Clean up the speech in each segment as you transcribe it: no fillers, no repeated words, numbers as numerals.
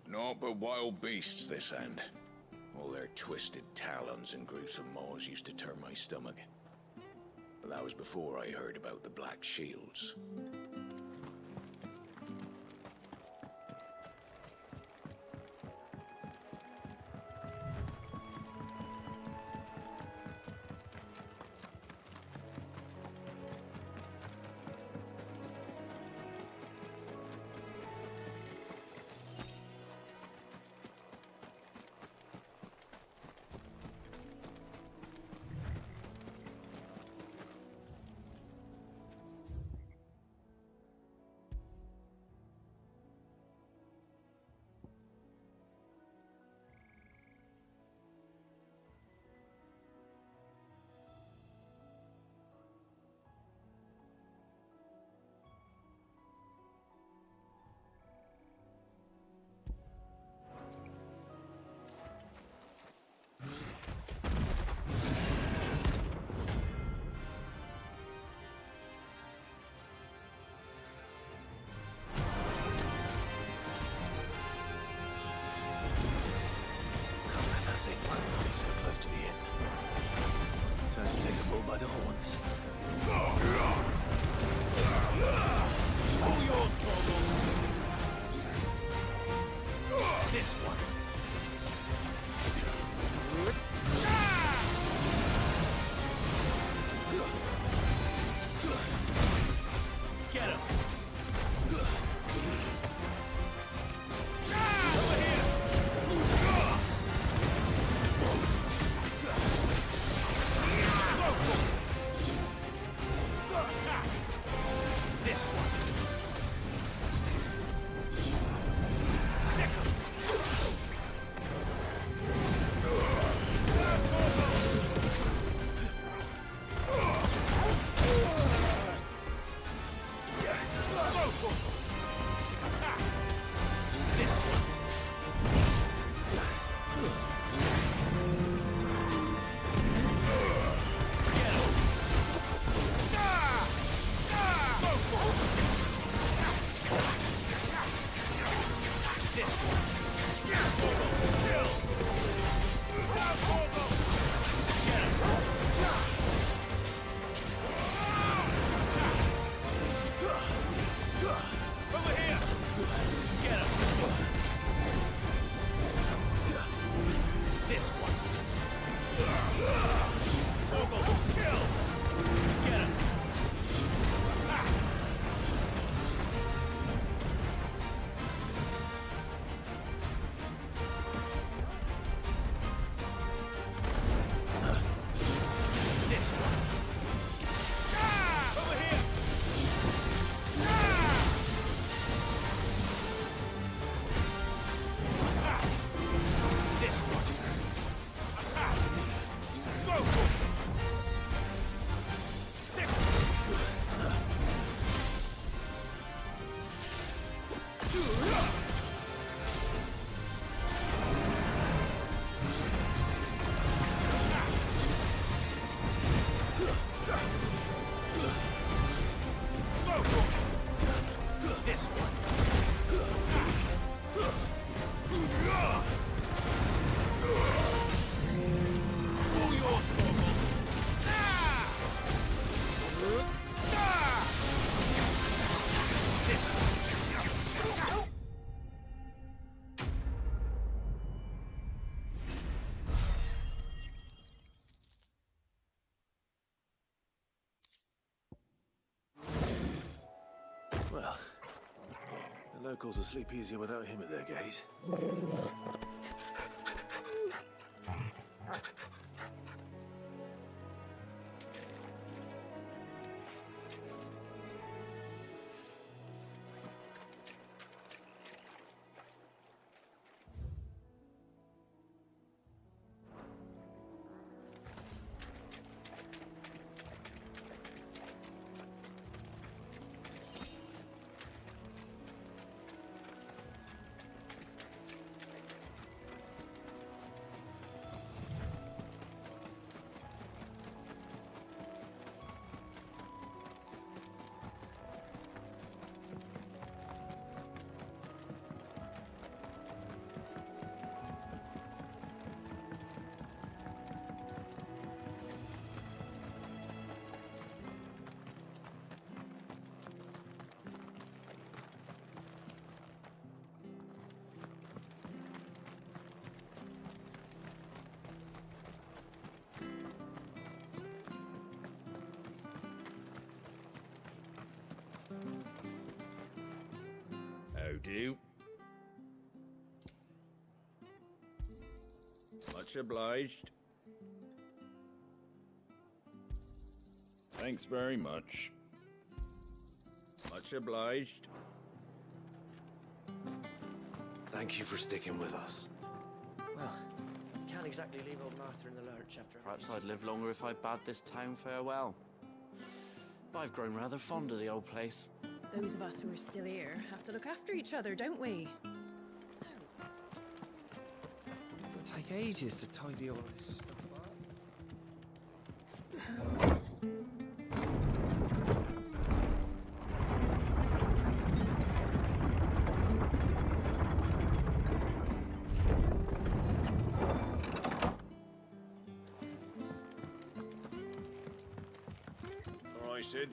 Naught but wild beasts this end. All their twisted talons and gruesome maws used to turn my stomach. But that was before I heard about the Black Shields. Well, the locals will sleep easier without him at their gate. do. Much obliged. Thanks very much. Much obliged. Thank you for sticking with us. Well, can't exactly leave old Martha in the lurch after... Perhaps I'd live longer if I bade this town farewell. But I've grown rather fond of the old place. Those of us who are still here have to look after each other, don't we? So... It'll take ages to tidy all this stuff up. All right, Sid.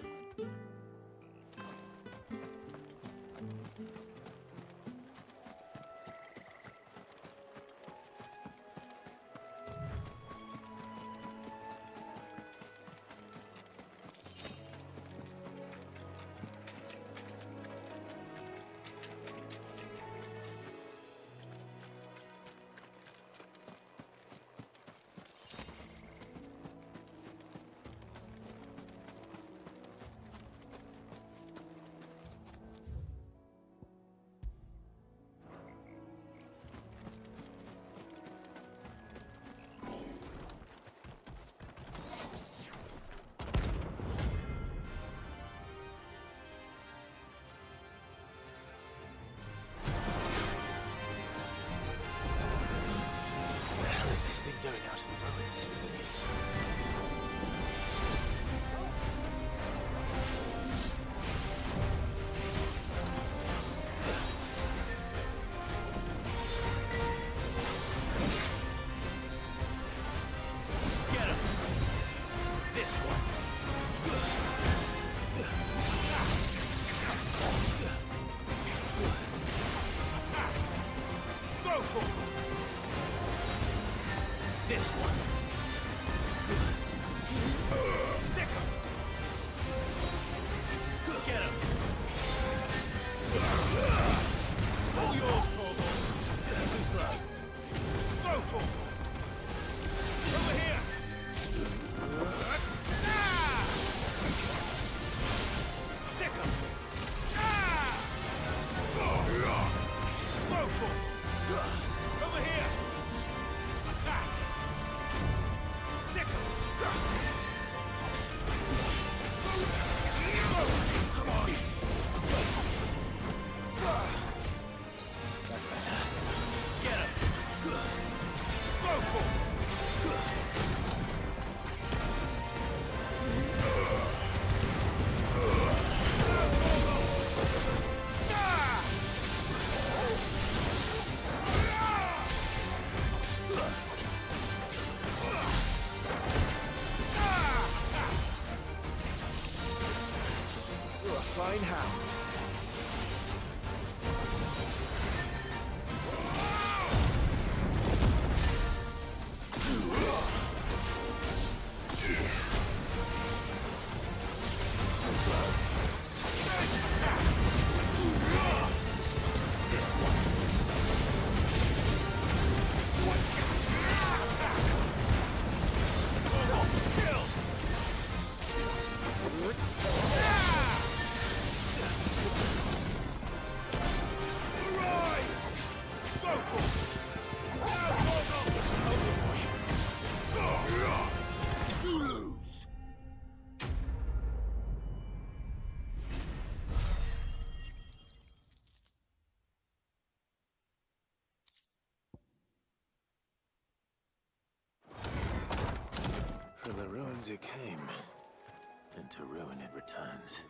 What the hell is this thing doing out in the ruins? Get him! This one! Go for it! This one! Sick him! Get him! It's all yours, Torgal! Too slow! Go, Torgal! Over here! Ah! Sick him! Ah! Go, Torgal! Over here! Attack! Sick him! Come on! That's better. Get him! Go, Torgal! You're a fine hound. From the ruins it came, and to ruin it returns.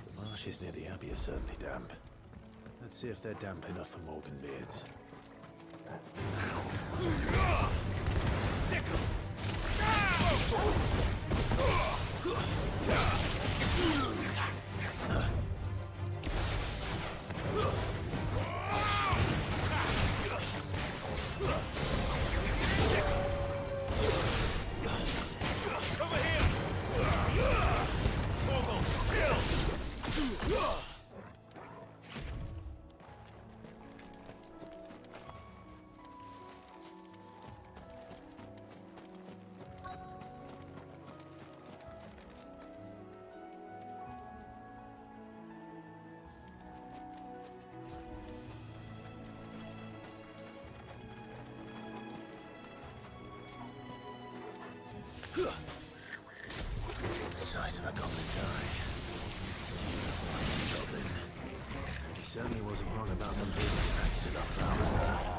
The marshes near the Abbey are certainly damp. Let's see if they're damp enough for Morgan beards. Sick him! Size of a goblin guy. Goblin. He certainly wasn't wrong about them being attracted to the flowers, though.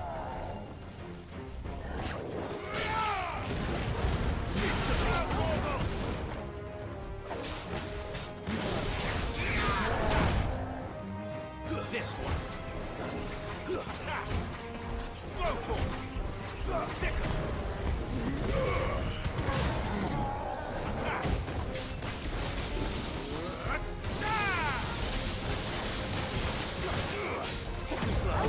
This one. Attack! Blow Sick! Attack! Hit me slow.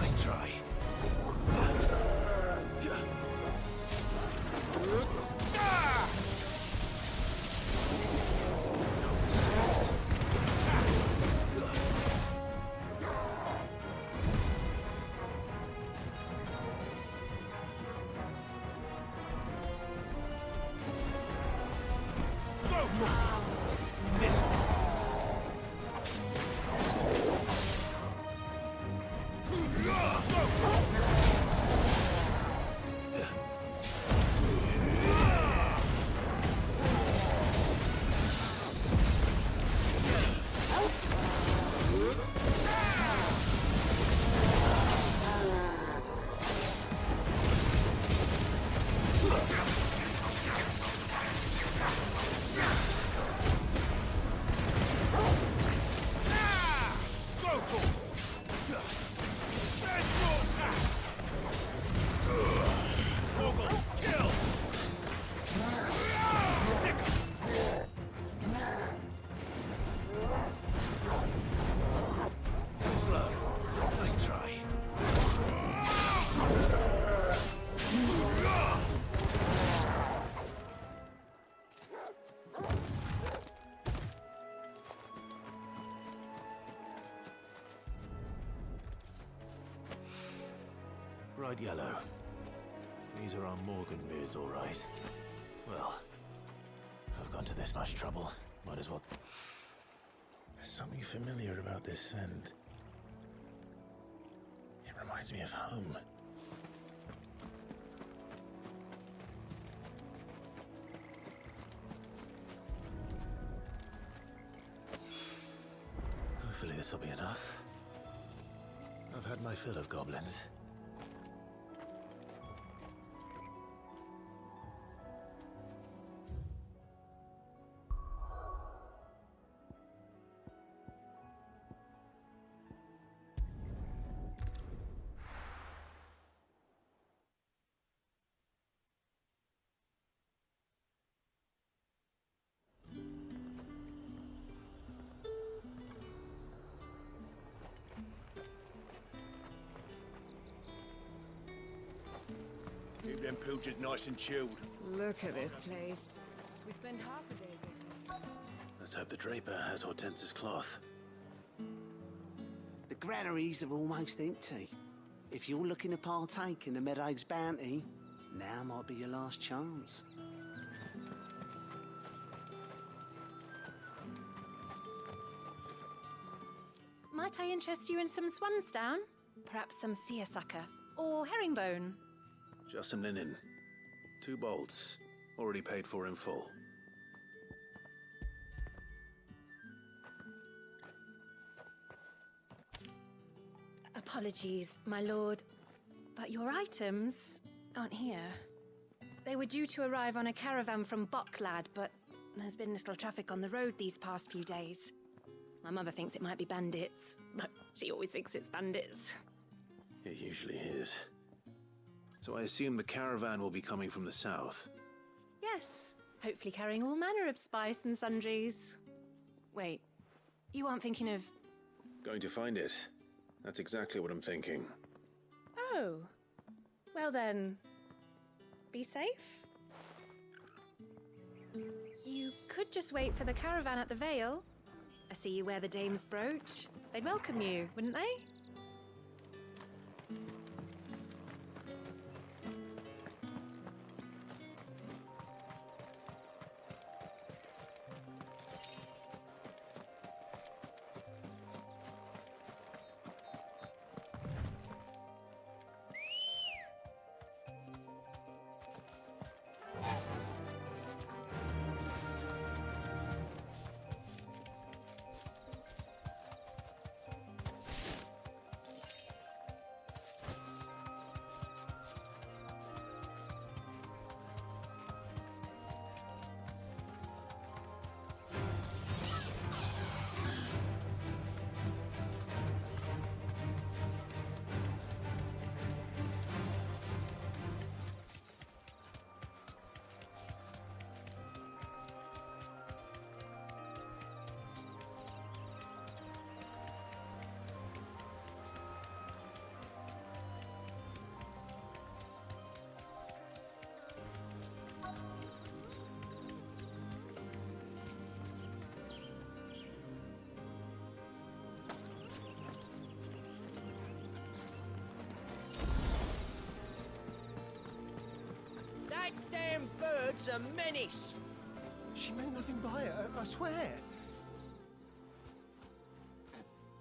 Nice try. This one. Slow. Nice try. Bright yellow. These are our Morgan beards, all right. Well, I've gone to this much trouble. Might as well. There's something familiar about this scent. It reminds me of home. Hopefully this will be enough. I've had my fill of goblins. Keep them pilchards nice and chilled. Look at this place. We spend half a day getting... Let's hope the draper has Hortense's cloth. The granaries are almost empty. If you're looking to partake in the Meadow's bounty, now might be your last chance. Might I interest you in some swansdown? Perhaps some seersucker or herringbone? Just some linen. 2 bolts. Already paid for in full. Apologies, my lord, but your items aren't here. They were due to arrive on a caravan from Bocklad, but there's been little traffic on the road these past few days. My mother thinks it might be bandits, but she always thinks it's bandits. It usually is. So I assume the caravan will be coming from the south. Yes, hopefully carrying all manner of spice and sundries. Wait, you aren't thinking of... Going to find it. That's exactly what I'm thinking. Oh, well then, be safe. You could just wait for the caravan at the Vale. I see you wear the dame's brooch. They'd welcome you, wouldn't they? damn bird's a menace. She meant nothing by it, I swear.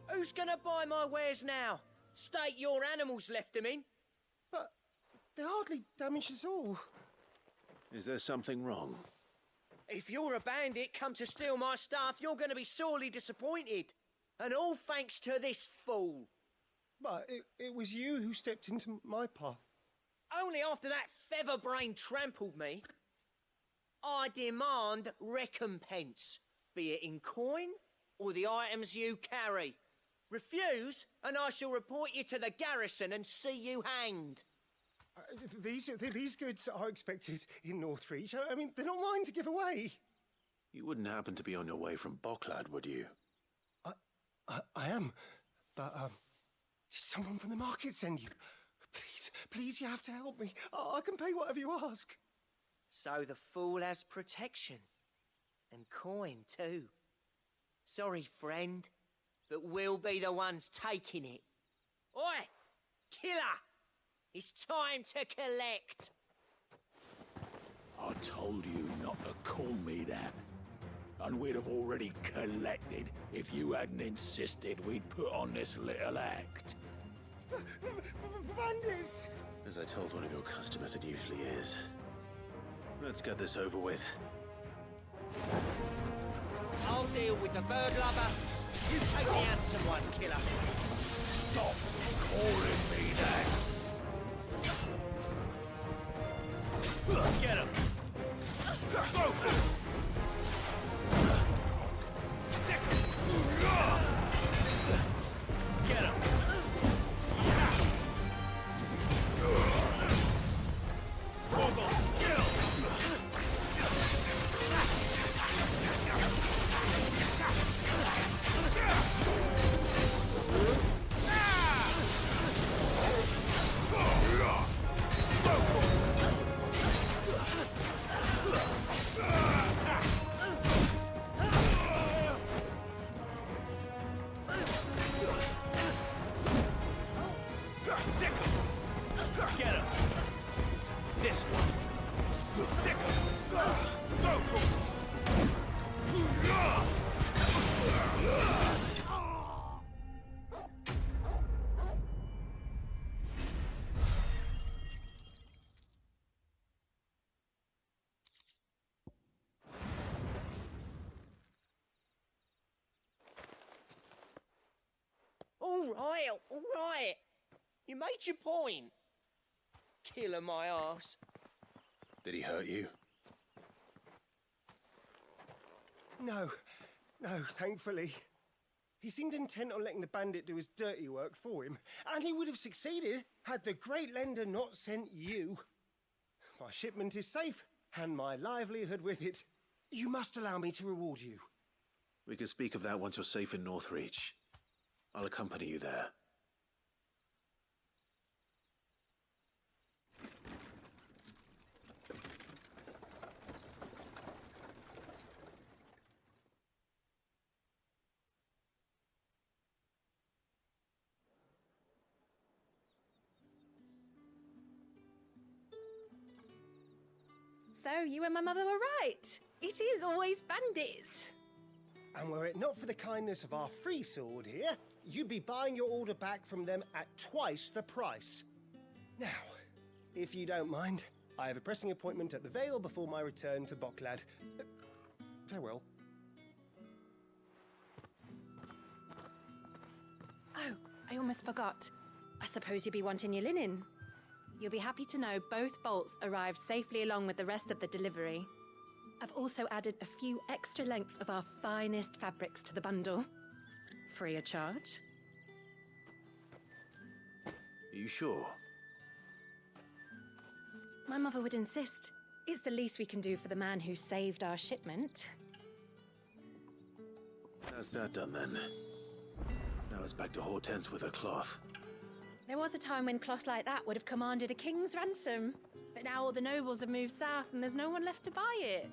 Who's gonna buy my wares now? State your animals left them in. But they hardly damaged us all. Is there something wrong? If you're a bandit come to steal my stuff, you're gonna be sorely disappointed. And all thanks to this fool. But it was you who stepped into my path. Only after that featherbrain trampled me. I demand recompense, be it in coin or the items you carry. Refuse, and I shall report you to the garrison and see you hanged. These goods are expected in Northreach. I mean, they're not mine to give away. You wouldn't happen to be on your way from Bocklad, would you? I am, but did someone from the market send you? Please, you have to help me. I can pay whatever you ask. So the fool has protection. And coin, too. Sorry, friend, but we'll be the ones taking it. Oi! Killer! It's time to collect. I told you not to call me that. And we'd have already collected if you hadn't insisted we'd put on this little act. Bandits! As I told one of your customers, it usually is. Let's get this over with. I'll deal with the bird lover. You take the handsome one, killer. Stop calling me that. Get him! Get him! All right. You made your point. Killer my ass. Did he hurt you? No, thankfully. He seemed intent on letting the bandit do his dirty work for him, and he would have succeeded had the great lender not sent you. My shipment is safe, and my livelihood with it. You must allow me to reward you. We can speak of that once you're safe in Northreach. I'll accompany you there. So, you and my mother were right. It is always bandits. And were it not for the kindness of our free sword here, you'd be buying your order back from them at twice the price. Now, if you don't mind, I have a pressing appointment at the Vale before my return to Bocklad. Farewell. Oh, I almost forgot. I suppose you'll be wanting your linen. You'll be happy to know both bolts arrived safely along with the rest of the delivery. I've also added a few extra lengths of our finest fabrics to the bundle. Free of charge. Are you sure? My mother would insist. It's the least we can do for the man who saved our shipment. How's that done then? Now it's back to Hortense with her cloth. There was a time when cloth like that would have commanded a king's ransom. But now all the nobles have moved south and there's no one left to buy it.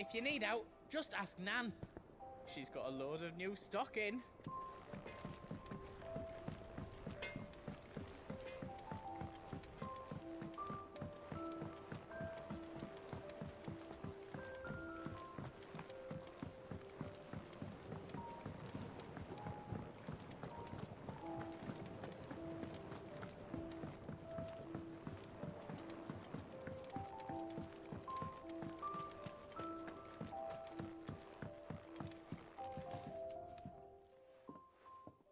If you need out, just ask Nan. She's got a load of new stock in.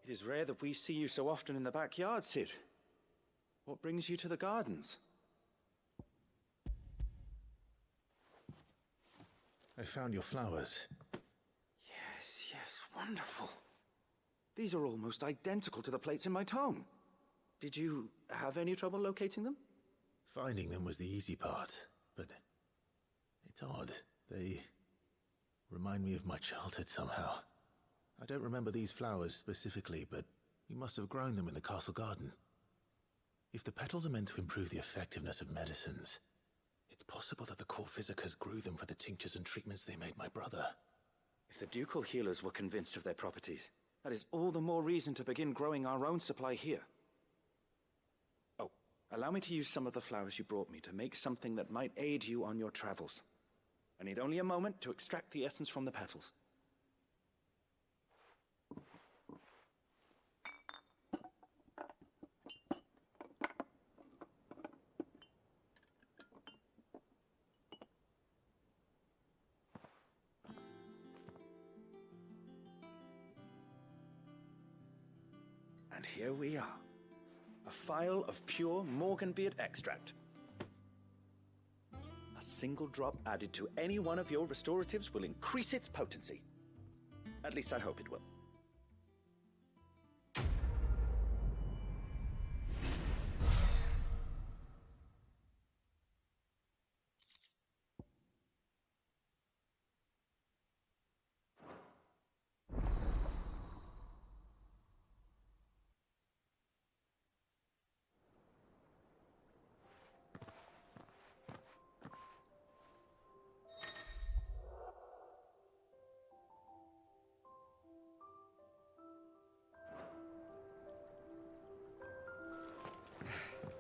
It is rare that we see you so often in the backyard, Sid. What brings you to the gardens? I found your flowers. Yes, wonderful. These are almost identical to the plates in my tome. Did you have any trouble locating them? Finding them was the easy part, but it's odd. They remind me of my childhood somehow. I don't remember these flowers specifically, but you must have grown them in the castle garden. If the petals are meant to improve the effectiveness of medicines, it's possible that the court physicers grew them for the tinctures and treatments they made my brother. If the ducal healers were convinced of their properties, that is all the more reason to begin growing our own supply here. Oh, allow me to use some of the flowers you brought me to make something that might aid you on your travels. I need only a moment to extract the essence from the petals. And here we are. A phial of pure Morganbeard extract. A single drop added to any one of your restoratives will increase its potency. At least I hope it will.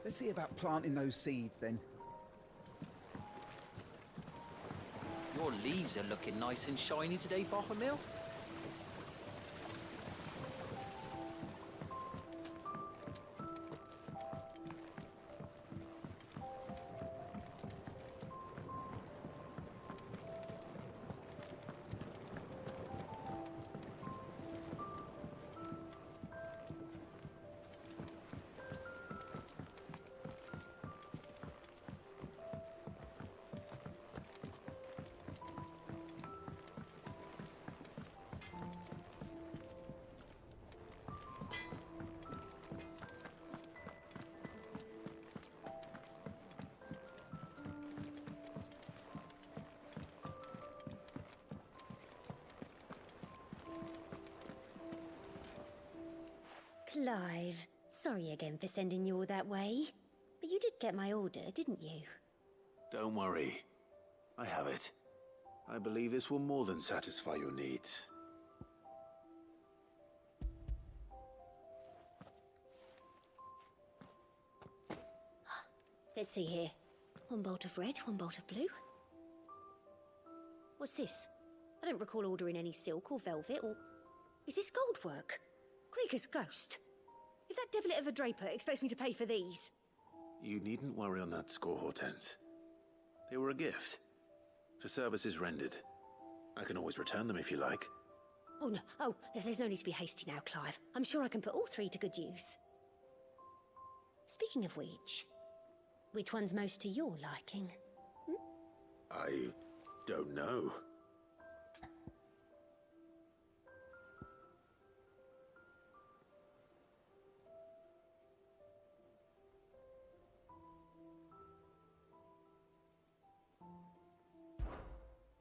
Let's see about planting those seeds then. Your leaves are looking nice and shiny today, Bottomil. Clive, sorry again for sending you all that way. But you did get my order, didn't you? Don't worry. I have it. I believe this will more than satisfy your needs. Let's see here. One bolt of red, one bolt of blue. What's this? I don't recall ordering any silk or velvet or... Is this gold work? Krieger's ghost. If that devil of a draper expects me to pay for these... You needn't worry on that score, Hortense. They were a gift. For services rendered. I can always return them if you like. Oh, no. Oh, there's no need to be hasty now, Clive. I'm sure I can put all three to good use. Speaking of which one's most to your liking? I don't know.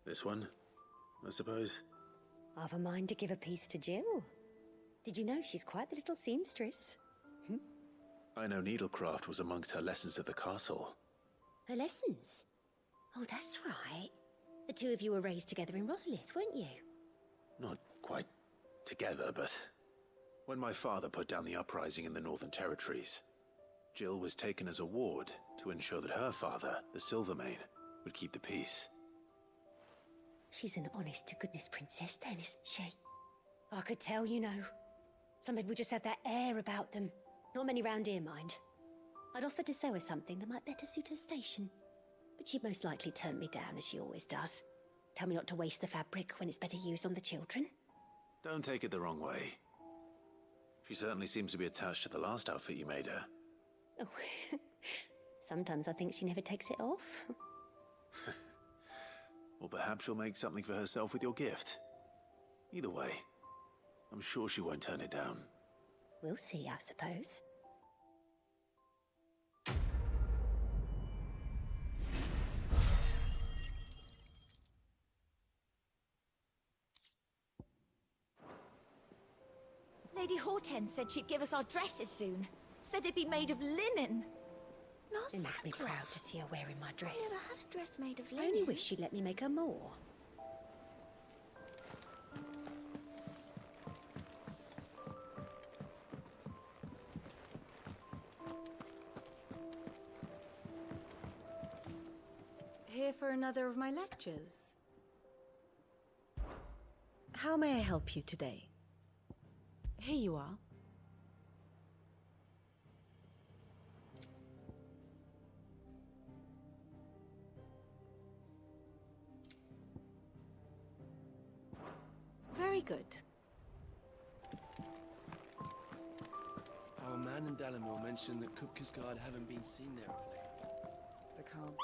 This one, I suppose. I've a mind to give a piece to Jill. Did you know she's quite the little seamstress? I know needlecraft was amongst her lessons at the castle. Her lessons? Oh, that's right. The two of you were raised together in Rosalith, weren't you? Not quite together, but when my father put down the uprising in the Northern Territories, Jill was taken as a ward to ensure that her father, the Silvermane, would keep the peace. She's an honest-to-goodness princess then, isn't she? I could tell, you know. Some people just have that air about them. Not many round here, mind. I'd offered to sew her something that might better suit her station. But she'd most likely turn me down, as she always does. Tell me not to waste the fabric when it's better used on the children. Don't take it the wrong way. She certainly seems to be attached to the last outfit you made her. Oh, sometimes I think she never takes it off. Or perhaps she'll make something for herself with your gift. Either way, I'm sure she won't turn it down. We'll see, I suppose. Lady Hortense said she'd give us our dresses soon. Said they'd be made of linen. Not It makes me sackcloth. proud to see her wearing my I've dress. never had a dress made of I linen. only wish she'd let me make her more. Here for another of my lectures. How may I help you today? Here you are. Very good. Our man in Dalamil mentioned that Kupka's guard haven't been seen there of late. The calm.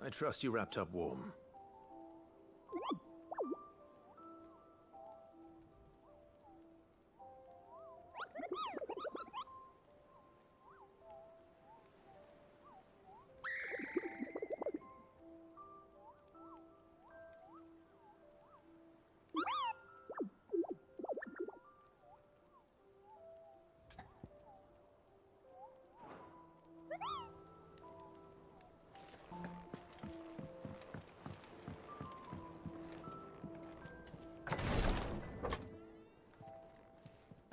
I trust you wrapped up warm.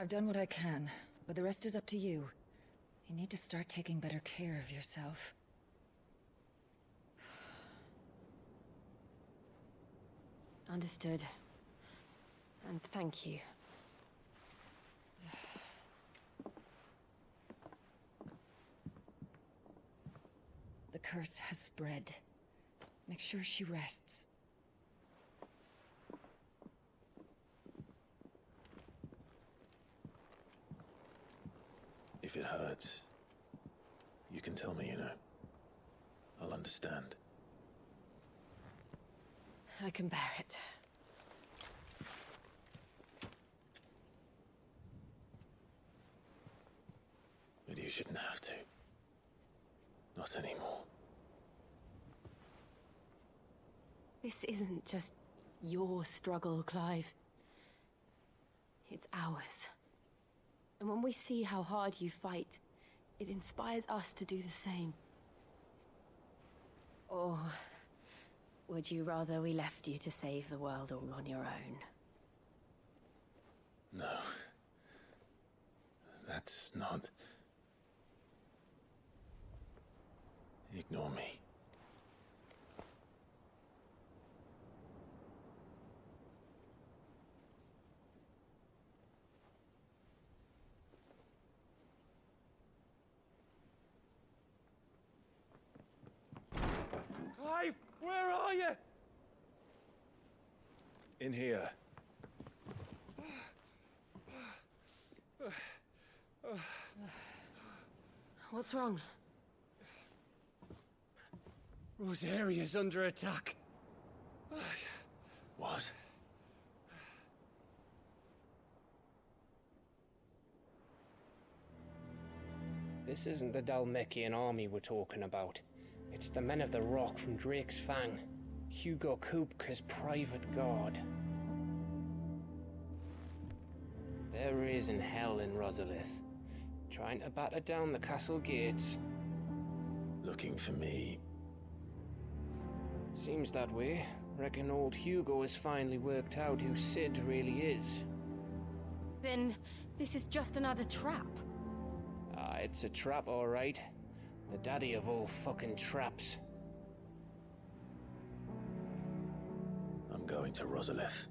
I've done what I can, but the rest is up to you. You need to start taking better care of yourself. Understood. And thank you. The curse has spread. Make sure she rests. If it hurts, you can tell me, you know. I'll understand. I can bear it. But you shouldn't have to. Not anymore. This isn't just your struggle, Clive. It's ours. And when we see how hard you fight, it inspires us to do the same. Or would you rather we left you to save the world all on your own? No. That's not... Ignore me. Clive, where are you? In here. What's wrong? Rosaria's under attack. What? This isn't the Dalmekian army we're talking about. It's the men of the Rock from Drake's Fang. Hugo Kupka's private guard. There is in hell in Rosalith, trying to batter down the castle gates. Looking for me? Seems that way. Reckon old Hugo has finally worked out who Sid really is. Then this is just another trap. Ah, it's a trap, all right. The daddy of all fucking traps. I'm going to Rosalith.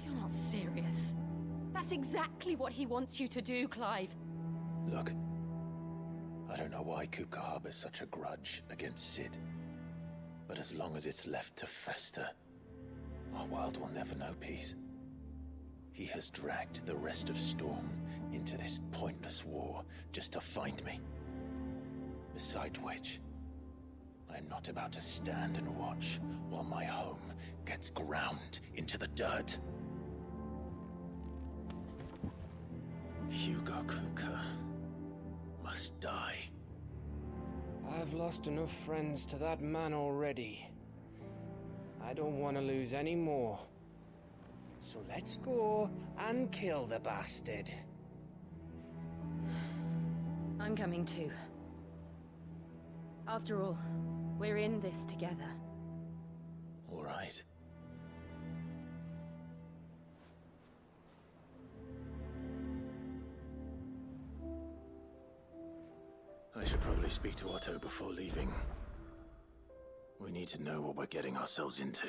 You're not serious. That's exactly what he wants you to do, Clive. Look, I don't know why Kupka harbors such a grudge against Sid. But as long as it's left to fester, our world will never know peace. He has dragged the rest of Storm into this pointless war just to find me. Besides which, I am not about to stand and watch while my home gets ground into the dirt. Hugo Kupka must die. I've lost enough friends to that man already. I don't want to lose any more. So let's go and kill the bastard. I'm coming too. After all, we're in this together. All right. I should probably speak to Otto before leaving. We need to know what we're getting ourselves into.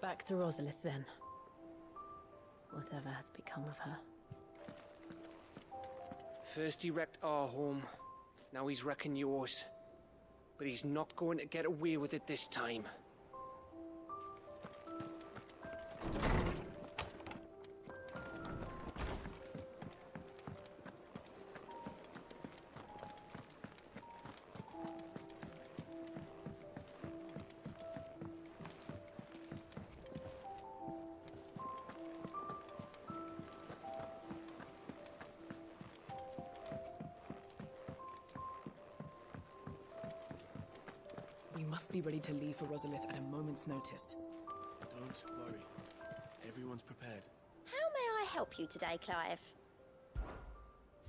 Back to Rosalith then. Whatever has become of her. First he wrecked our home, now he's wrecking yours. But he's not going to get away with it this time. We must be ready to leave for Rosalith at a moment's notice. Don't worry. Everyone's prepared. How may I help you today, Clive?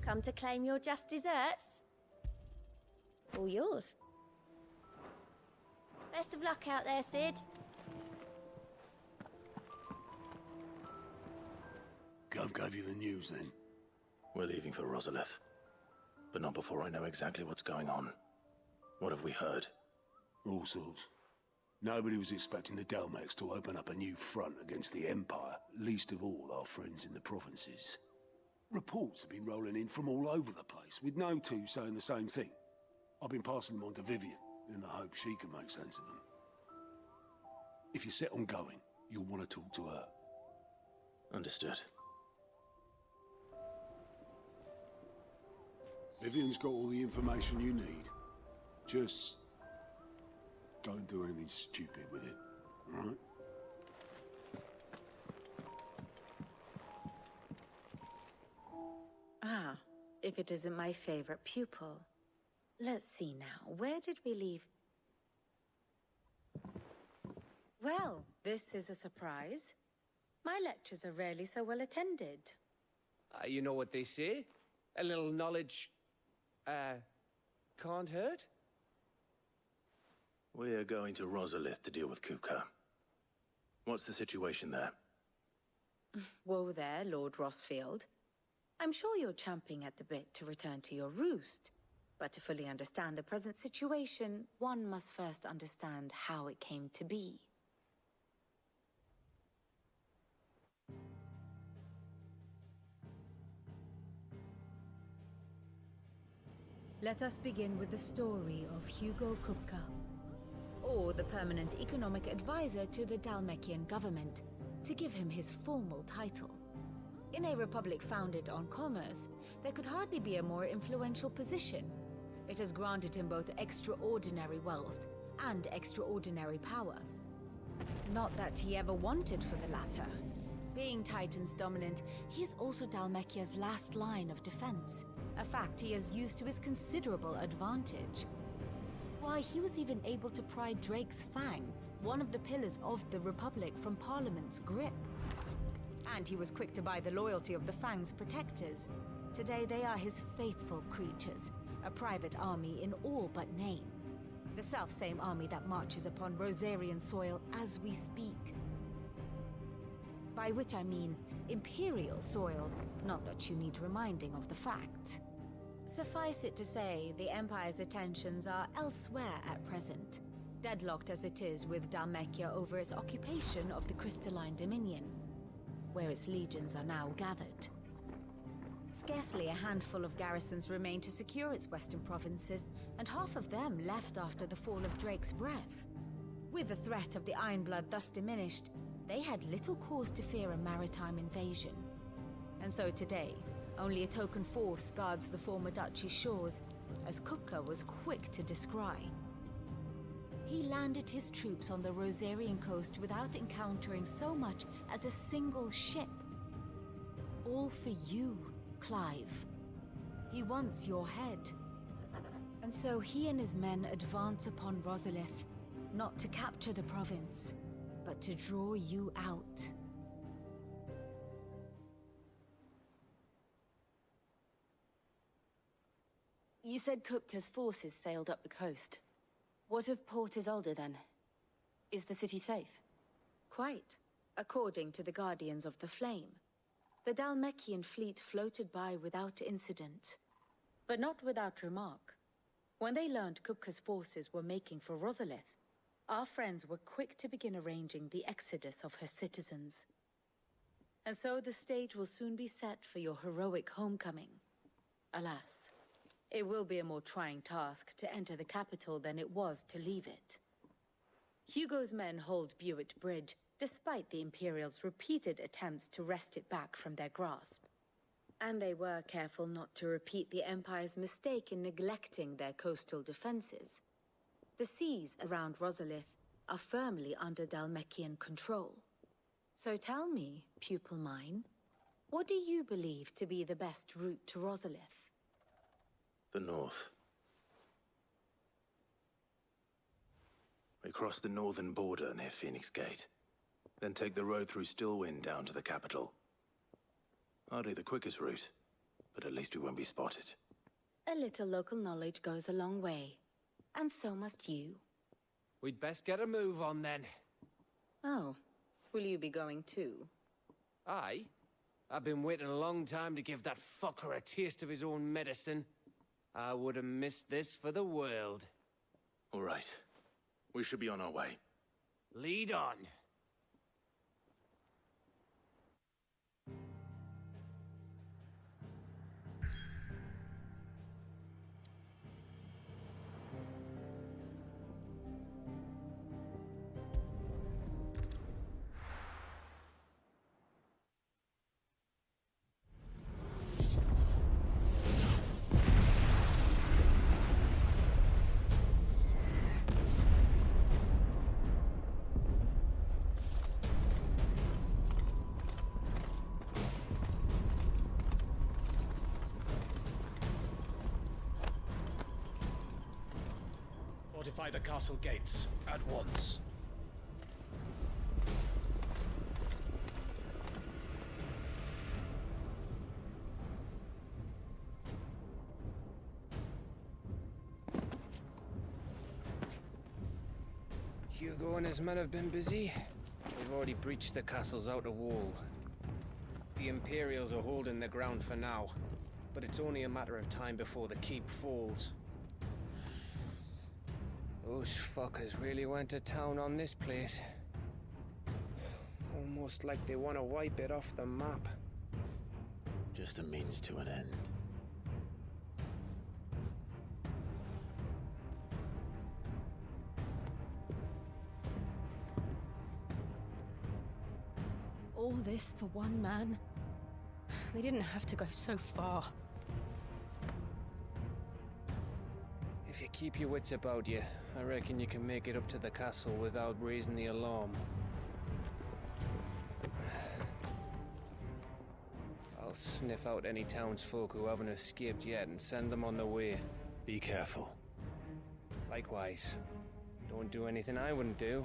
Come to claim your just desserts? All yours. Best of luck out there, Sid. Gov gave you the news then? We're leaving for Rosalith. But not before I know exactly what's going on. What have we heard? All sorts. Nobody was expecting the Dalmex to open up a new front against the Empire, least of all our friends in the provinces. Reports have been rolling in from all over the place, with no two saying the same thing. I've been passing them on to Vivian, in the hope she can make sense of them. If you're set on going, you'll want to talk to her. Understood. Vivian's got all the information you need. Just don't do anything stupid with it, all right? Ah, if it isn't my favorite pupil. Let's see now, where did we leave? Well, this is a surprise. My lectures are rarely so well attended. You know what they say? A little knowledge, can't hurt? We're going to Rosalith to deal with Kupka. What's the situation there? Whoa there, Lord Rossfield. I'm sure you're champing at the bit to return to your roost. But to fully understand the present situation, one must first understand how it came to be. Let us begin with the story of Hugo Kupka, or the permanent economic advisor to the Dalmekian government, to give him his formal title. In a republic founded on commerce, there could hardly be a more influential position. It has granted him both extraordinary wealth and extraordinary power. Not that he ever wanted for the latter. Being Titan's dominant, he is also Dhalmekia's last line of defense, a fact he has used to his considerable advantage. Why, he was even able to pry Drake's Fang, one of the pillars of the Republic, from Parliament's grip. And he was quick to buy the loyalty of the Fang's protectors. Today they are his faithful creatures, a private army in all but name. The self-same army that marches upon Rosarian soil as we speak. By which I mean Imperial soil, not that you need reminding of the fact. Suffice it to say, the Empire's attentions are elsewhere at present, deadlocked as it is with Dhalmekia over its occupation of the Crystalline Dominion, where its legions are now gathered. Scarcely a handful of garrisons remain to secure its western provinces, and half of them left after the fall of Drake's Breath. With the threat of the Ironblood thus diminished, they had little cause to fear a maritime invasion. And so today, only a token force guards the former duchy's shores, as Kupka was quick to descry. He landed his troops on the Rosarian coast without encountering so much as a single ship. All for you, Clive. He wants your head. And so he and his men advance upon Rosalith, not to capture the province, but to draw you out. You said Kupka's forces sailed up the coast. What of Port Isolde, then? Is the city safe? Quite, according to the Guardians of the Flame. The Dhalmekian fleet floated by without incident. But not without remark. When they learned Kupka's forces were making for Rosalith, our friends were quick to begin arranging the exodus of her citizens. And so the stage will soon be set for your heroic homecoming. Alas, it will be a more trying task to enter the capital than it was to leave it. Hugo's men hold Buett Bridge, despite the Imperials' repeated attempts to wrest it back from their grasp. And they were careful not to repeat the Empire's mistake in neglecting their coastal defenses. The seas around Rosalith are firmly under Dhalmekian control. So tell me, pupil mine, what do you believe to be the best route to Rosalith? The north. We cross the northern border near Phoenix Gate, then take the road through Stillwind down to the capital. Hardly the quickest route, but at least we won't be spotted. A little local knowledge goes a long way, and so must you. We'd best get a move on then. Oh, will you be going too? Aye. I've been waiting a long time to give that fucker a taste of his own medicine. I would have missed this for the world. All right. We should be on our way. Lead on. Fortify the castle gates at once. Hugo and his men have been busy. They've already breached the castle's outer wall. The Imperials are holding the ground for now, but it's only a matter of time before the keep falls. Those fuckers really went to town on this place. Almost like they want to wipe it off the map. Just a means to an end. All this for one man? They didn't have to go so far. If you keep your wits about you, I reckon you can make it up to the castle without raising the alarm. sniff out any townsfolk who haven't escaped yet and send them on their way. Be careful. Likewise. Don't do anything I wouldn't do.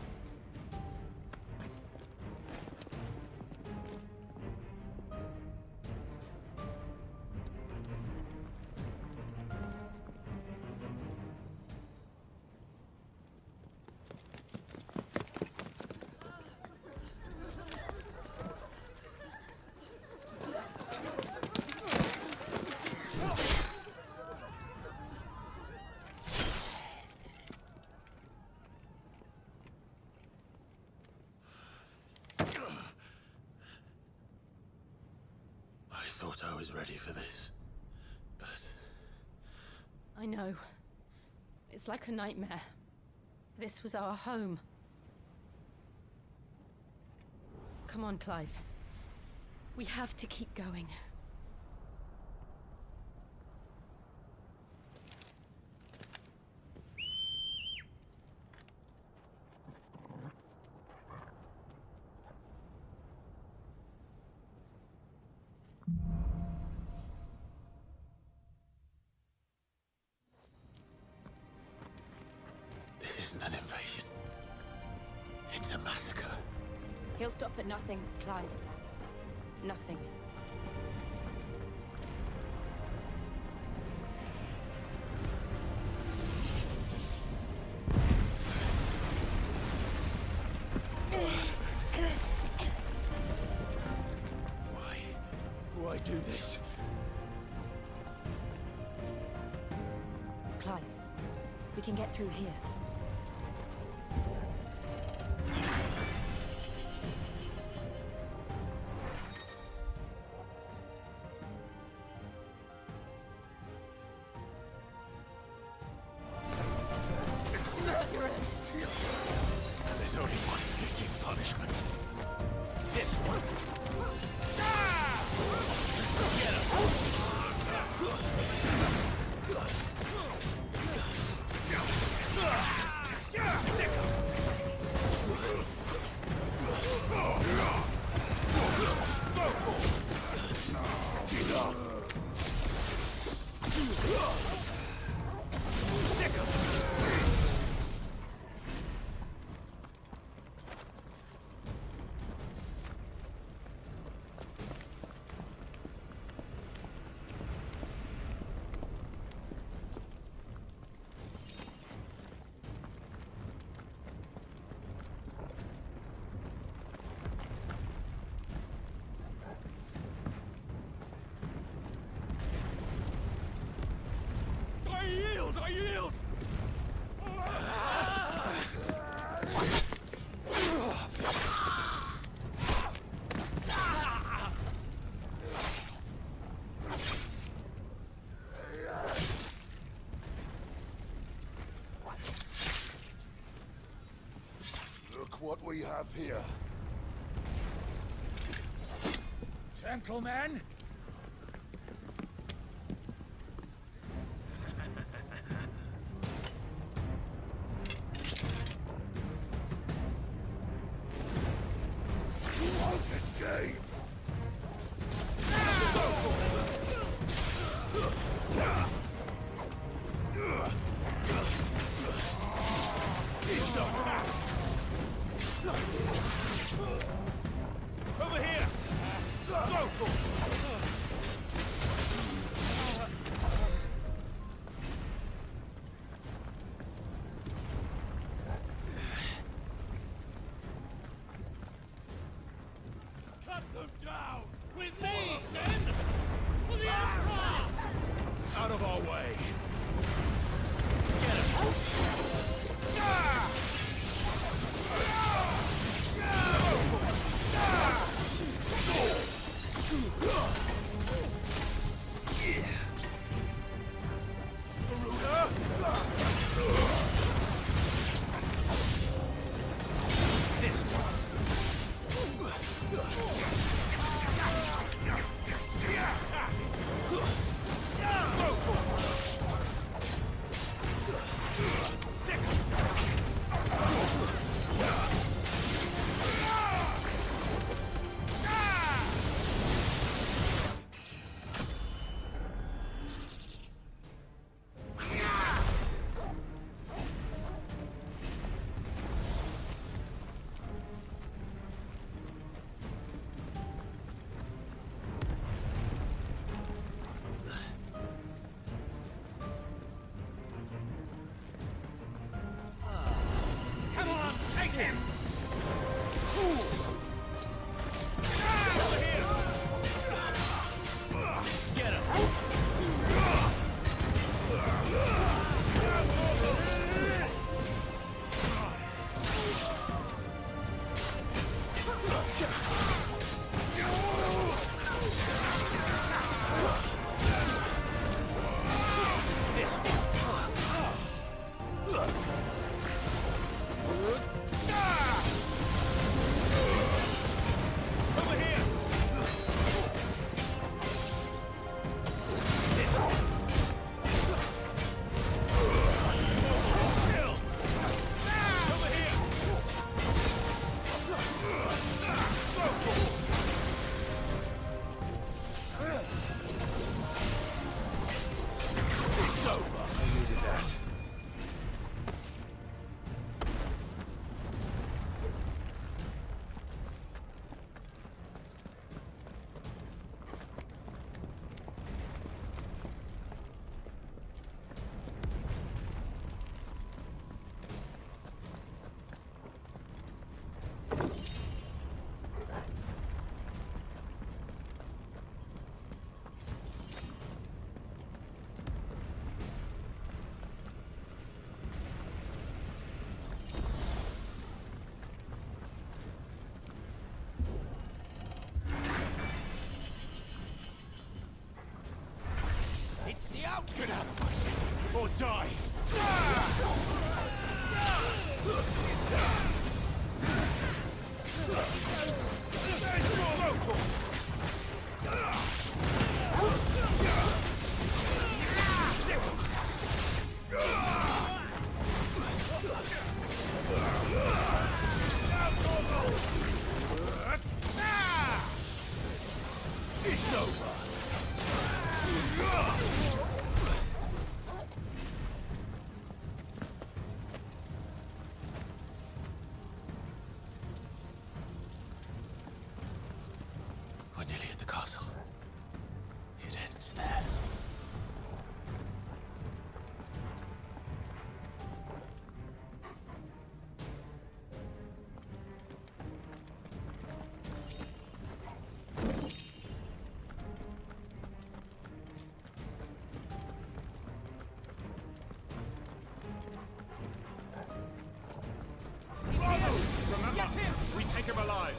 I thought I was ready for this, but... I know. It's like a nightmare. This was our home. Come on, Clive. We have to keep going. This isn't an invasion. It's a massacre. He'll stop at nothing, Clive. Nothing. Why do I do this? Clive, we can get through here. There's only one fitting punishment. This one. I yield! Look what we have here. Gentlemen! Escape! Over here! Go! Cut them down! With me, men! For the Emperor! Out of our way! Get him! This one! It's the out! Get out of my city, or die! There's more local! It's over! We're nearly at the castle. It ends there. Remember, we take him alive.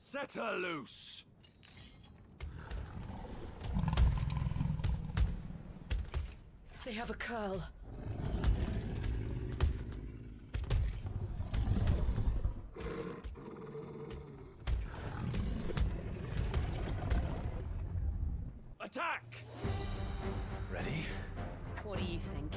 Set her loose! They have a curl. Attack! Ready? What do you think?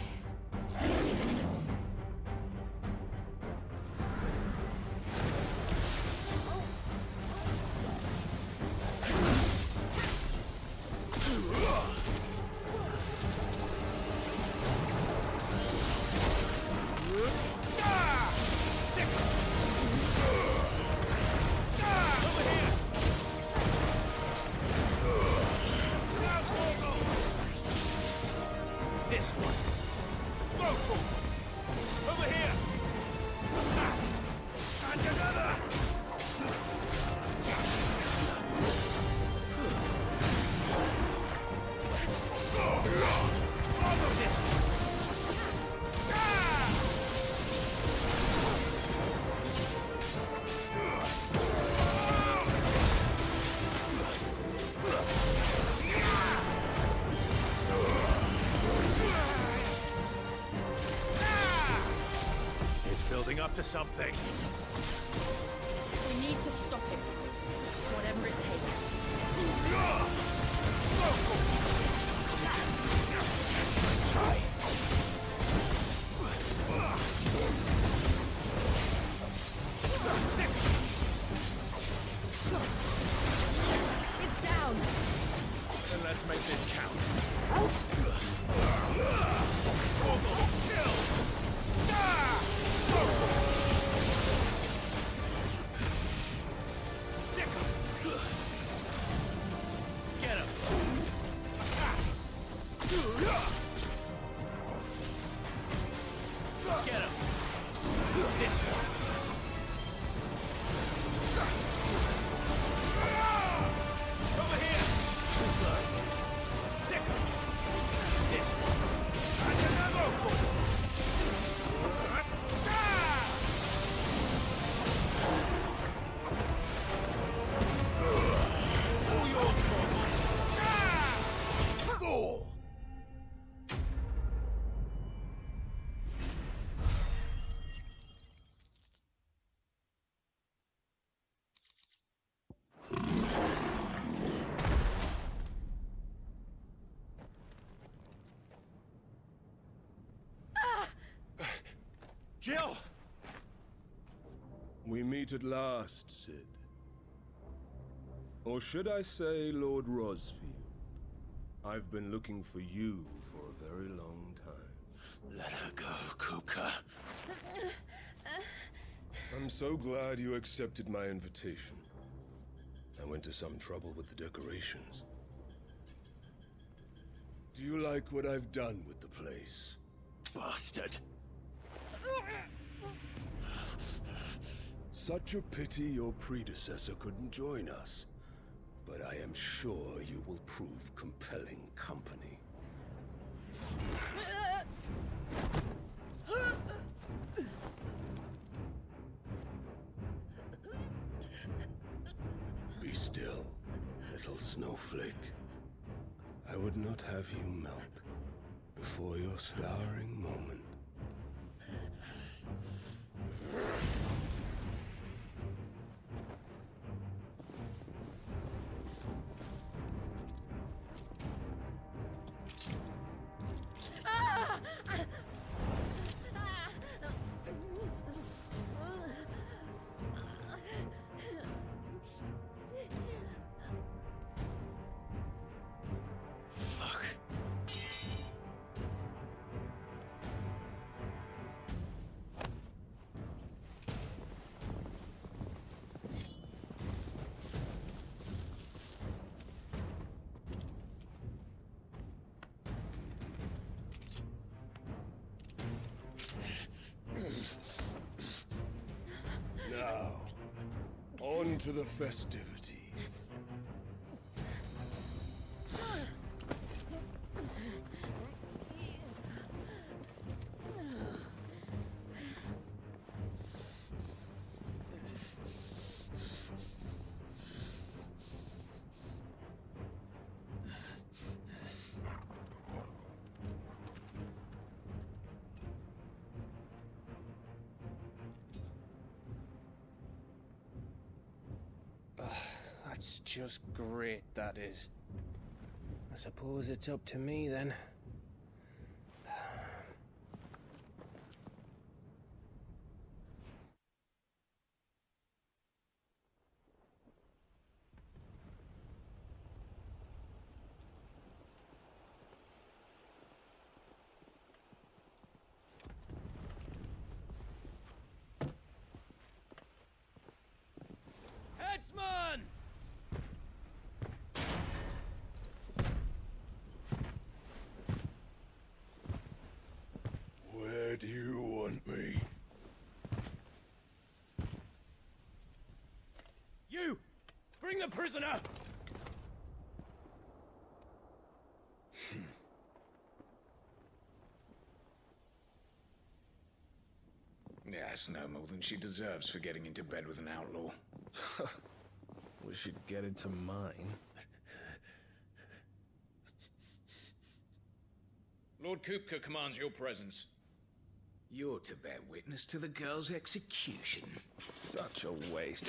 This one. up to something. We need to stop it. Whatever it takes. Let's try. It's down. Then let's make this count. Get him! Get him! This one! Over here! This side. Sick him! This one! And another one! All yours, Morgan! Four! Jill! We meet at last, Sid. Or should I say, Lord Rosfield? I've been looking for you for a very long time. Let her go, Kupka. I'm so glad you accepted my invitation. I went to some trouble with the decorations. Do you like what I've done with the place? Bastard. Such a pity your predecessor couldn't join us. But I am sure you will prove compelling company. Be still, little snowflake. I would not have you melt before your flowering moment. Fuck. Now, on to the festivities. That's just great, that is. I suppose it's up to me then. Headsman! Where do you want me? You! Bring the prisoner! Yes, no more than she deserves for getting into bed with an outlaw. We should get into mine. Lord Kupka commands your presence. You're to bear witness to the girl's execution. Such a waste.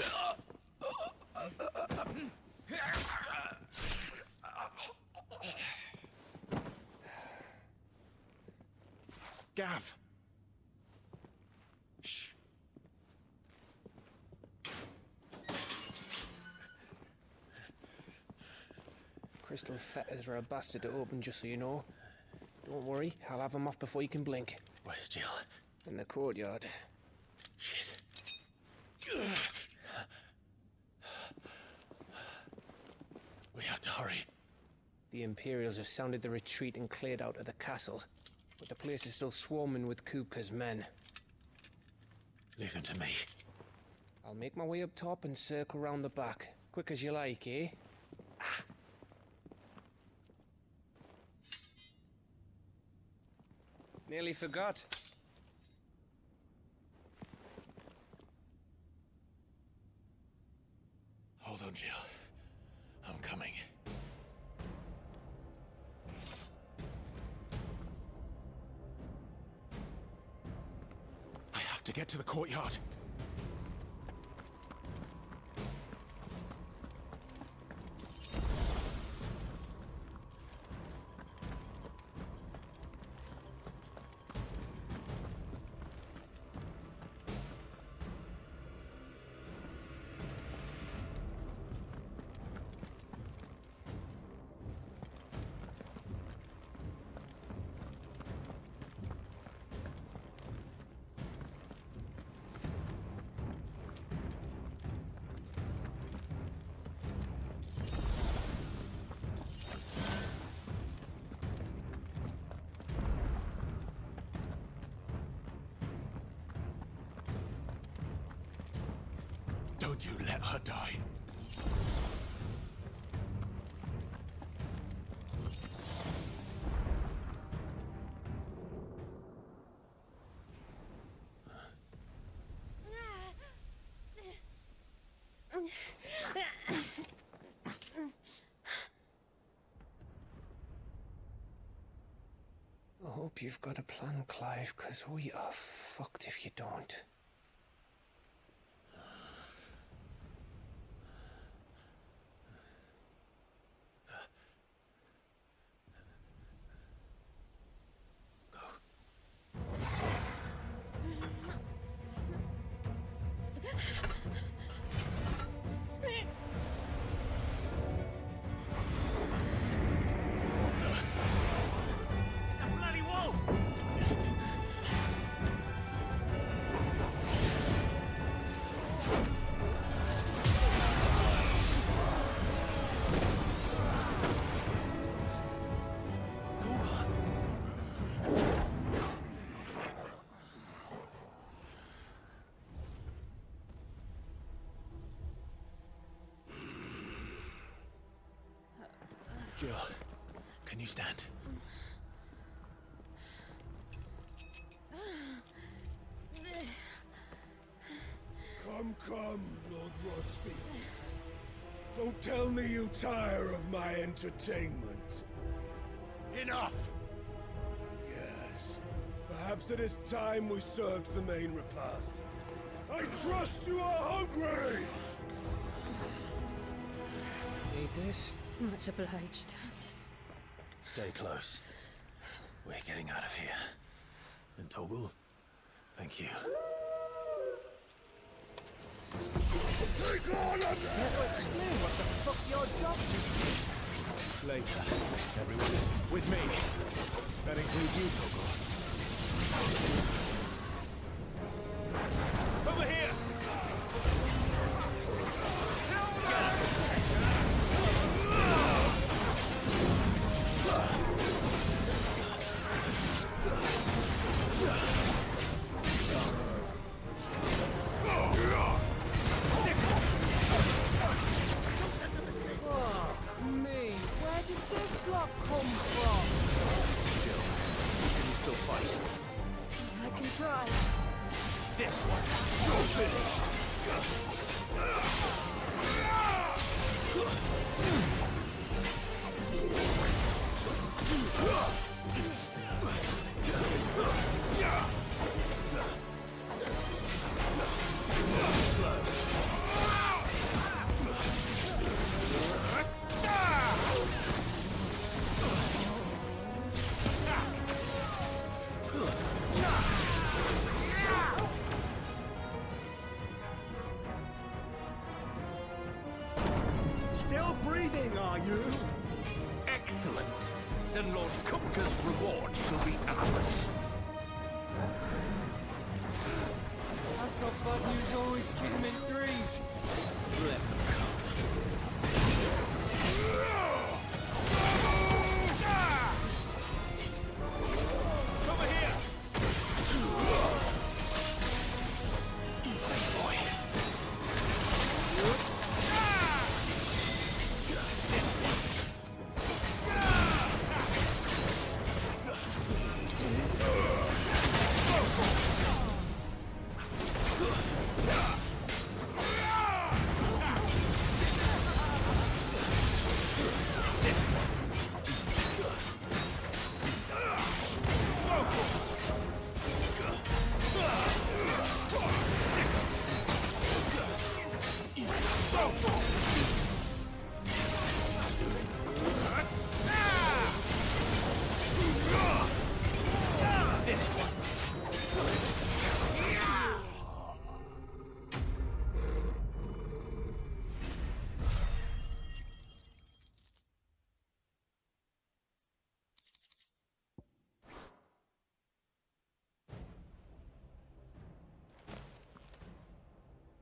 Gav! Shh. Crystal fetters are a bastard to open, just so you know. Don't worry, I'll have them off before you can blink. Where's Jill? In the courtyard. Shit. We have to hurry. The Imperials have sounded the retreat and cleared out of the castle, but the place is still swarming with Kupka's men. Leave them to me. I'll make my way up top and circle round the back. Quick as you like, eh? Nearly forgot. Hold on, Jill. I'm coming. I have to get to the courtyard. Don't you let her die. I hope you've got a plan, Clive, 'cause we are fucked if you don't. Jill, can you stand? Come, Lord Rosfield. Don't tell me you tire of my entertainment. Enough! Yes. Perhaps it is time we served the main repast. I trust you are hungry! Need this? Much obliged. Stay close. We're getting out of here. And Toggle, thank you. Take on them! Explain what the fuck your job just did. Later. Everyone, with me. That includes you, Toggle. Over here! I can Still breathing, are you? Excellent. Then Lord Kupka's reward shall be ours. I thought bad news always came in threes. Let them come. Over here! Easy, boy.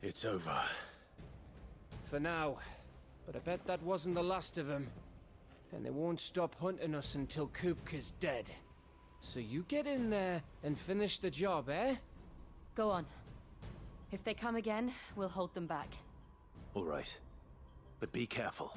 It's over. For now. But I bet that wasn't the last of them. And they won't stop hunting us until Kupka's dead. So you get in there and finish the job, eh? Go on. If they come again, we'll hold them back. All right. But be careful.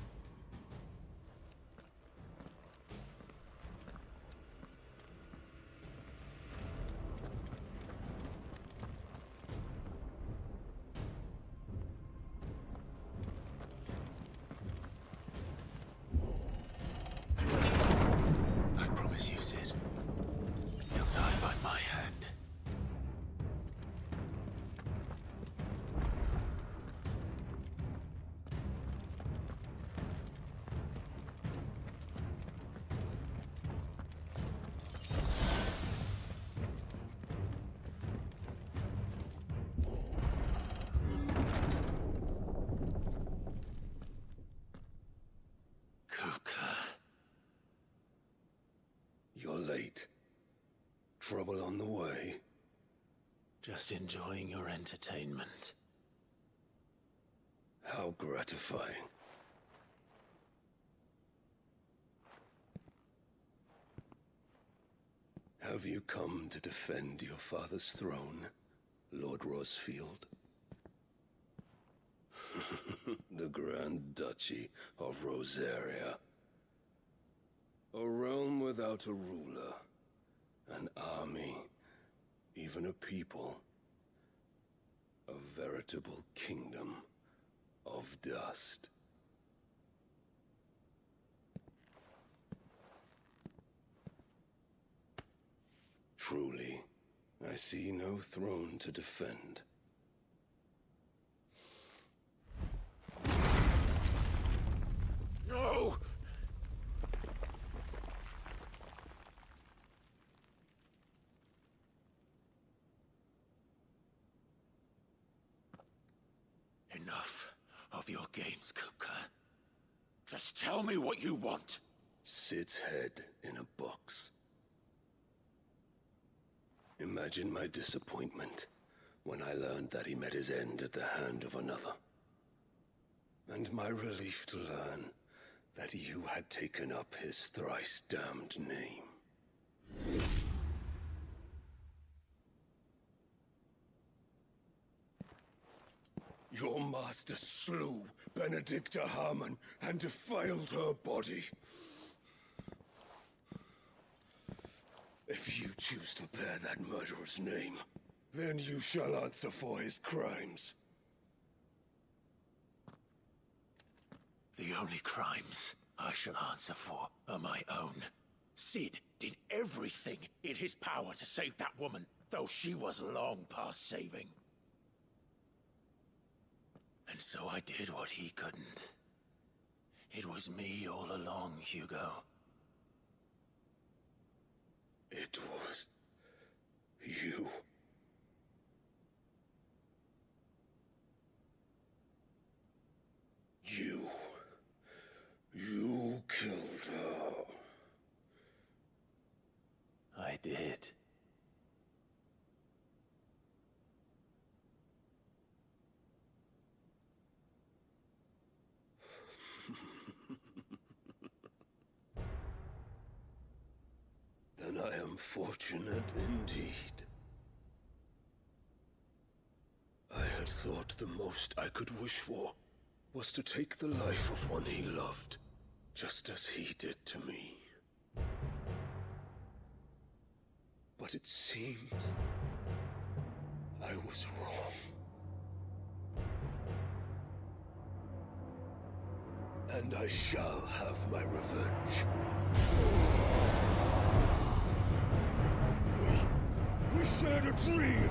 I promise you, Sid. You'll die by my hand. You're late. Trouble on the way? Just enjoying your entertainment. How gratifying. Have you come to defend your father's throne, Lord Rosfield? The Grand Duchy of Rosaria. A realm without a ruler, an army, even a people. A veritable kingdom of dust. Truly, I see no throne to defend. No! Enough of your games, Kupka. Just tell me what you want. Sid's head in a box. Imagine my disappointment when I learned that he met his end at the hand of another. And my relief to learn that you had taken up his thrice-damned name. Your master slew Benedicta Harmon and defiled her body. If you choose to bear that murderer's name, then you shall answer for his crimes. The only crimes I shall answer for are my own. Sid did everything in his power to save that woman, though she was long past saving. And so I did what he couldn't. It was me all along, Hugo. It was you. You did. Then I am fortunate indeed. I had thought the most I could wish for was to take the life of one he loved, just as he did to me. But it seems I was wrong. And I shall have my revenge. We shared a dream.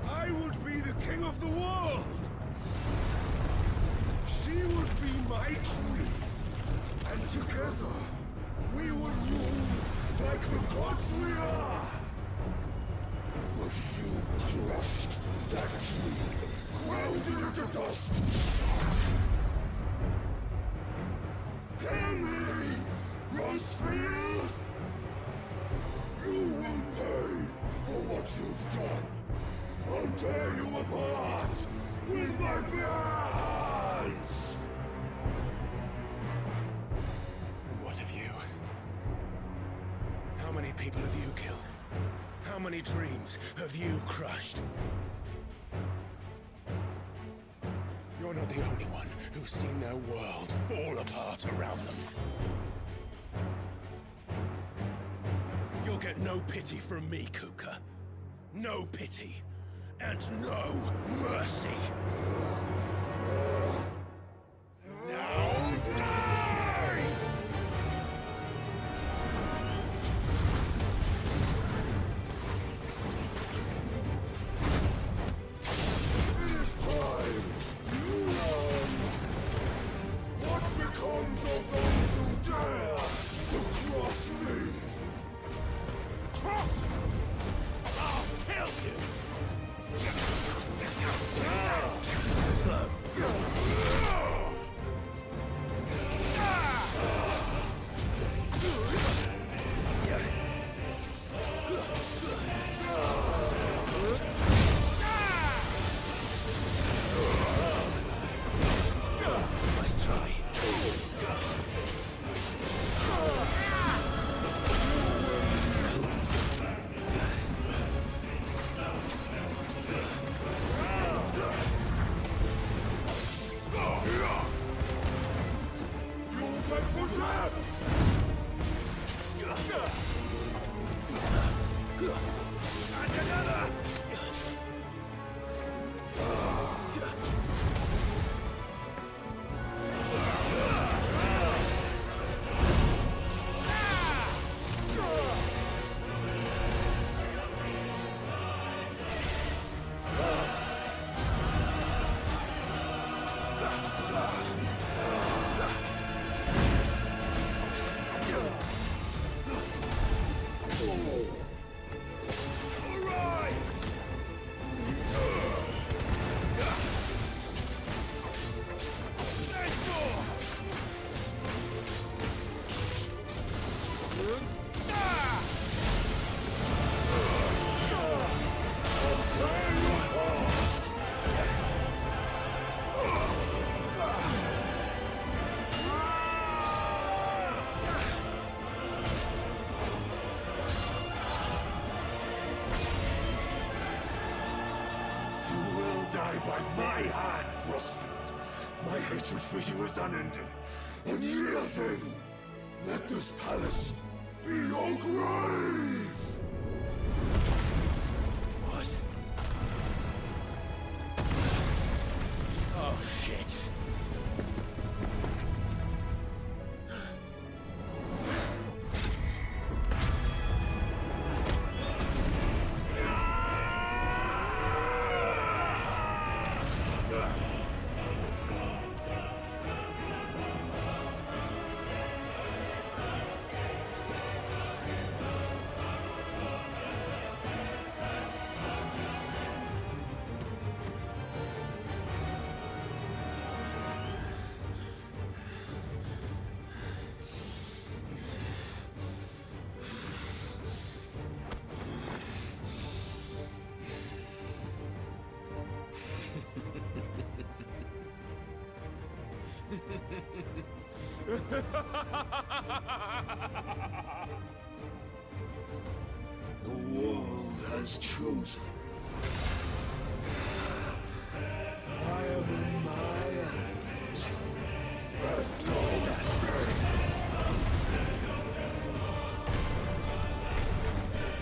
I would be the king of the world. She would be my queen. And together, we would rule like the gods we are. But you crushed that dream, ground it into dust. Hear me, Rosefield! You will pay for what you've done. I'll tear you apart with my bare hands! And what of you? How many people have you killed? How many dreams have you crushed? You're not the only one who's seen their world fall apart around them. You'll get no pity from me, Kupka. No pity. And no mercy. Now die! It is time you learned what becomes of those who dare to cross me. Cross! I'll kill you! Slow. Nice try. Die by my hand, Rosefield. My hatred for you is unending. And yield then. Let this palace be your grave! What? Oh, shit. The world has chosen. I am in my element. Earth calls me.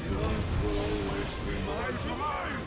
The earth will always be my domain.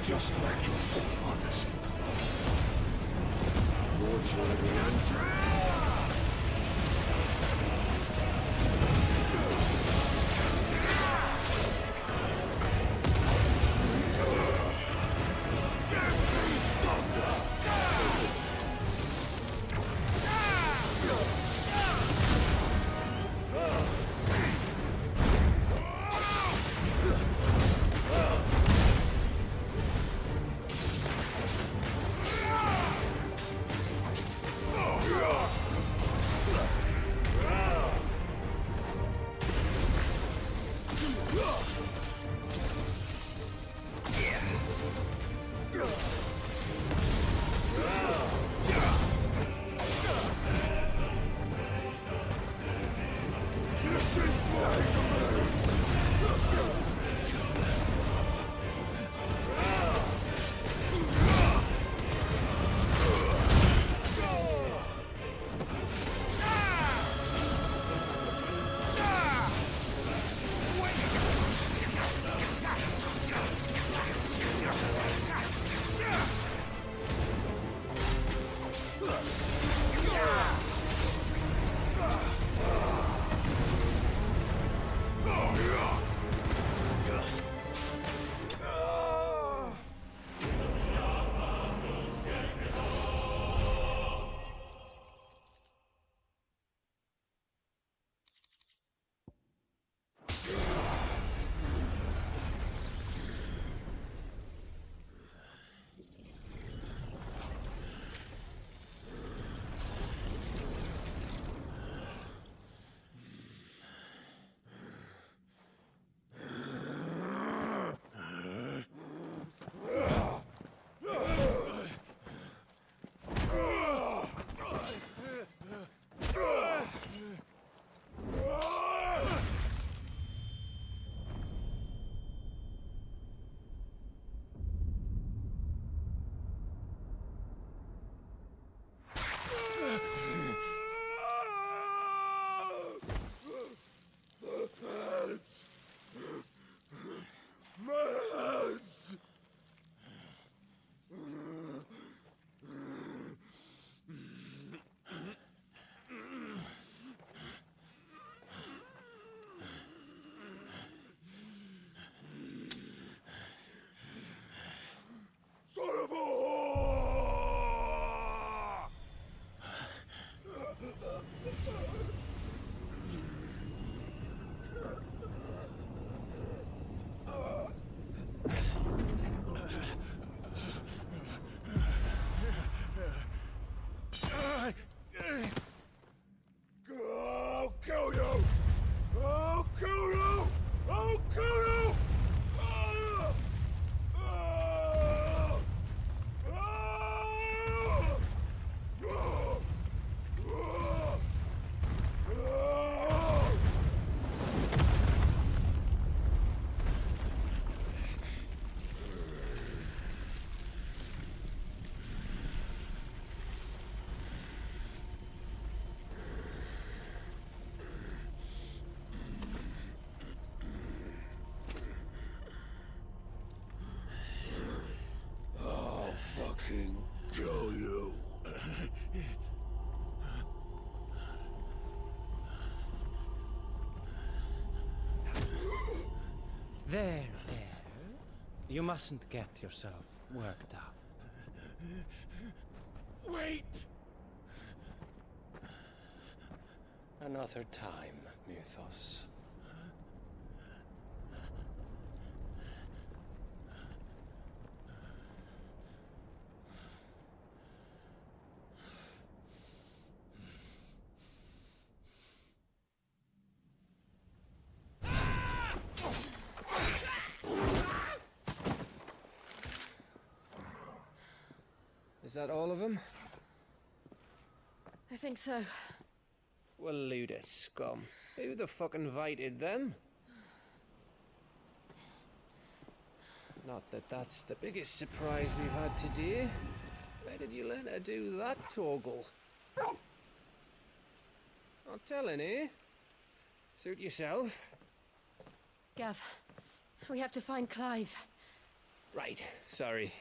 Just like your forefathers. Your journey ends. There. You mustn't get yourself worked up. Wait! Another time, Mythos. Is that all of them? I think so. Well, load of scum. Who the fuck invited them? Not that that's the biggest surprise we've had today. Where did you learn to do that, Torgal? Not telling, eh? Suit yourself. Gav, we have to find Clive. Right, sorry.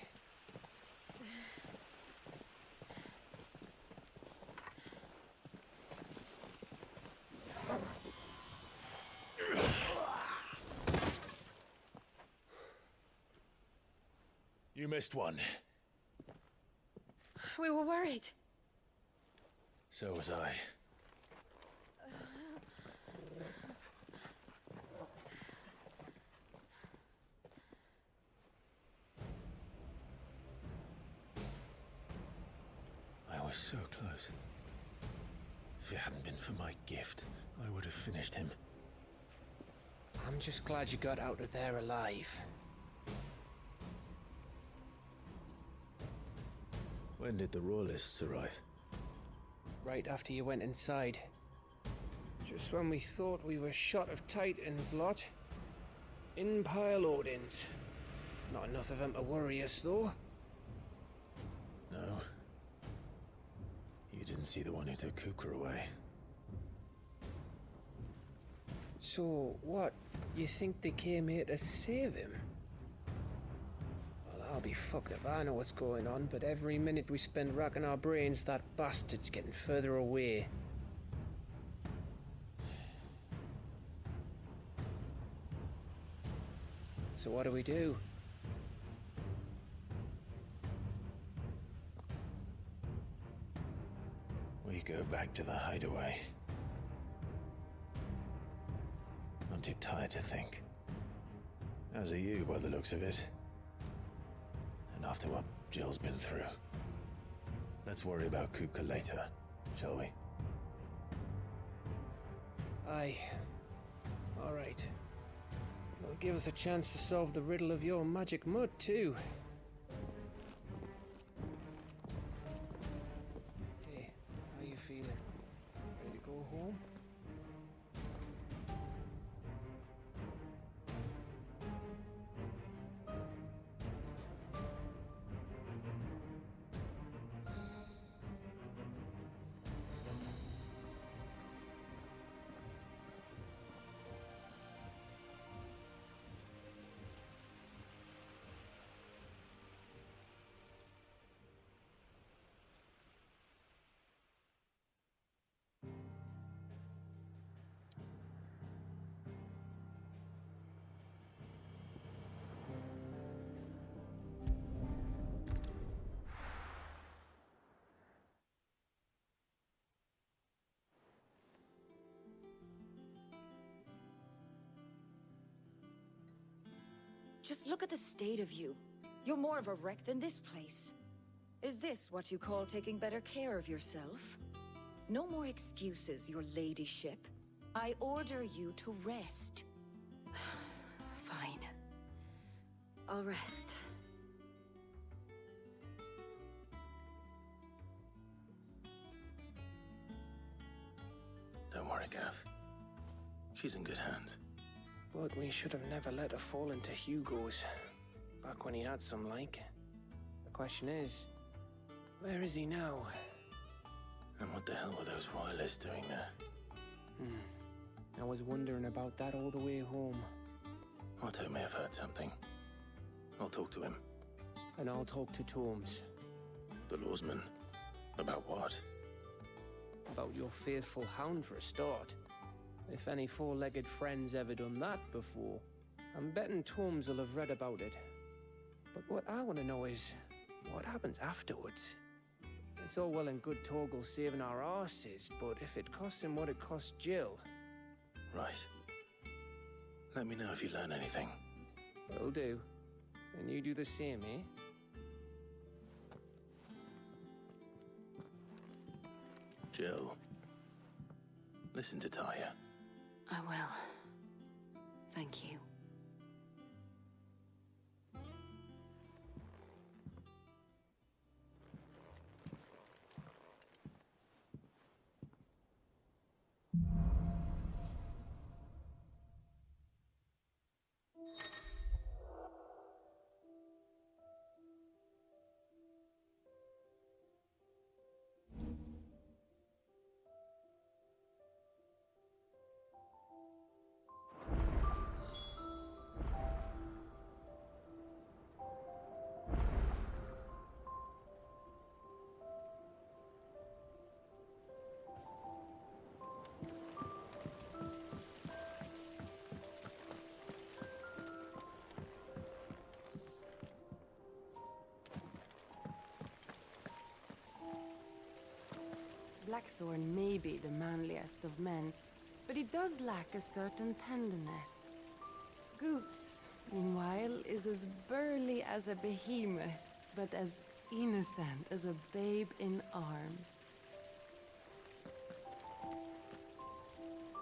You missed one. We were worried. So was I. I was so close. If it hadn't been for my gift, I would have finished him. I'm just glad you got out of there alive. When did the Royalists arrive? Right after you went inside. Just when we thought we were shot of Titans lot. In pile Odins. Not enough of them to worry us, though. No. You didn't see the one who took Kupka away. So, what? You think they came here to save him? Well, I'll be fucked if I know what's going on, but every minute we spend racking our brains, that bastard's getting further away. So what do we do? We go back to the hideaway. I'm too tired to think. As are you, by the looks of it. And after what Jill's been through. Let's worry about Kupka later, shall we? Aye. All right. It'll give us a chance to solve the riddle of your magic mud, too. Hey, how you feeling? Ready to go home? Just look at the state of you. You're more of a wreck than this place. Is this what you call taking better care of yourself? No more excuses, your ladyship. I order you to rest. Fine. I'll rest. Don't worry, Gav. She's in good hands. But we should have never let her fall into Hugo's. Back when he had some like. The question is, where is he now? And what the hell were those royalists doing there? I was wondering about that all the way home. Otto may have heard something. I'll talk to him. And I'll talk to Torms. The lawsman? About what? About your faithful hound for a start. If any four-legged friend's ever done that before. I'm betting Tomes will have read about it. But what I want to know is, what happens afterwards? It's all well and good Torgal saving our arses, but if it costs him what it cost Jill... Right. Let me know if you learn anything. Will do. And you do the same, eh? Jill, listen to Taya. I will. Thank you. Blackthorn may be the manliest of men, but he does lack a certain tenderness. Goots, meanwhile, is as burly as a behemoth, but as innocent as a babe in arms.